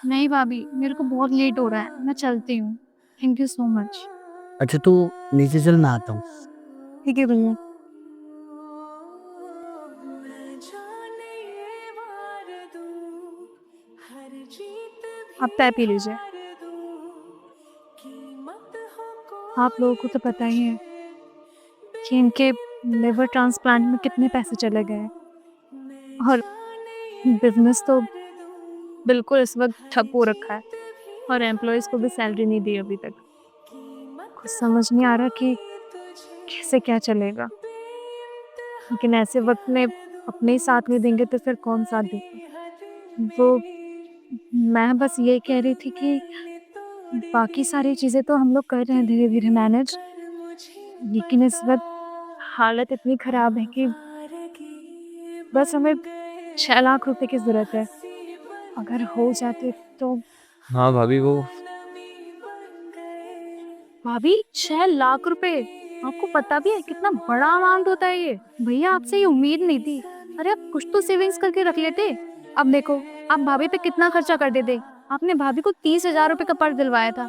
नहीं भाभी, मेरे को बहुत लेट हो रहा है, मैं चलती हूँ। Thank you so much. अच्छा तू नीचे चल, मैं आता हूँ। ठीक है भैया। आप चाय पी लीजिए। आप लोगों को तो पता ही है कि इनके लिवर ट्रांसप्लांट में कितने पैसे चले गए हैं। और बिजनेस तो बिल्कुल इस वक्त ठप हो रखा है और एम्प्लॉयज को भी सैलरी नहीं दी अभी तक। कुछ समझ नहीं आ रहा कि कैसे क्या चलेगा। लेकिन ऐसे वक्त में अपने ही साथ नहीं देंगे तो फिर कौन साथ देगा। वो मैं बस ये कह रही थी कि बाकी सारी चीजें तो हम लोग कर रहे हैं धीरे धीरे मैनेज, लेकिन इस वक्त हालत इतनी खराब है कि बस हमें 6 लाख रुपए की जरूरत है। अगर हो जाते तो। हाँ भाभी, वो भाभी 6 लाख रुपए, आपको पता भी है कितना बड़ा अमाउंट होता है ये? भैया आपसे ये उम्मीद नहीं थी। अरे आप कुछ तो सेविंग्स करके रख लेते। अब देखो, आप भाभी पे कितना खर्चा कर देते। आपने भाभी को 30,000 रुपए का पर्स दिलवाया था।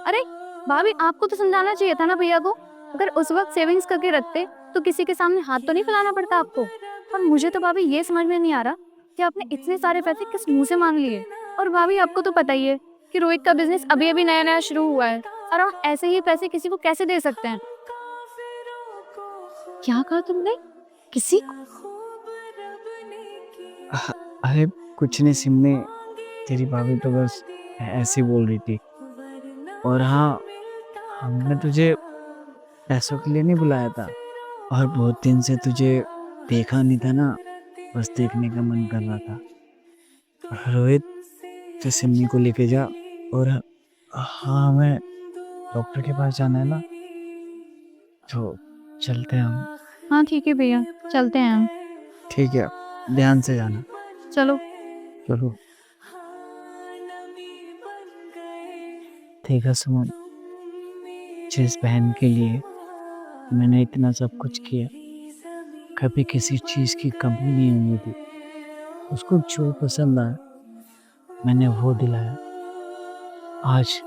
अरे भाभी, आपको तो समझाना चाहिए था ना भैया को। अगर उस वक्त सेविंग्स करके रखते तो किसी के सामने हाथ तो नहीं फैलाना पड़ता आपको। और मुझे तो भाभी ये समझ में नहीं आ रहा कि आपने इतने सारे पैसे किस मुंह से मांग लिए। और भाभी आपको तो पता ही है कि रोहित का बिजनेस अभी अभी नया नया शुरू हुआ है और हम ऐसे ही पैसे किसी को कैसे दे सकते हैं? क्या कहा तुमने? किसी को? अरे कुछ नहीं सिमने, तेरी भाभी तो बस ऐसे ही बोल रही थी। और हाँ, हमने तुझे पैसों के लिए नहीं बुलाया था, और बहुत दिन से तुझे देखा नहीं था ना, बस देखने का मन कर रहा था। रोहित, तो सिमी को लेके जा। और हाँ, हमें डॉक्टर के पास जाना है ना, तो चलते हैं हम। हाँ ठीक है भैया, चलते हैं हम। ठीक है, ध्यान से जाना। चलो। चलो। ठीक है सुमन, जिस बहन के लिए मैंने इतना सब कुछ किया, कभी किसी चीज की कमी नहीं होने दी, उसको जो पसंद आया मैंने वो दिलाया। आज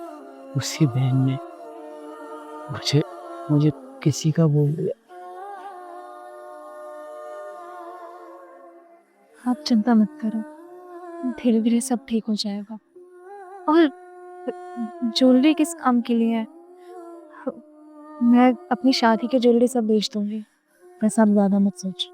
उसी बहन ने मुझे मुझे किसी का बोल दिया। आप चिंता मत करो, धीरे धीरे सब ठीक हो जाएगा। और ज्वेलरी किस काम के लिए है? मैं अपनी शादी की ज्वेलरी सब बेच दूंगी। बस आप ज्यादा मत सोच।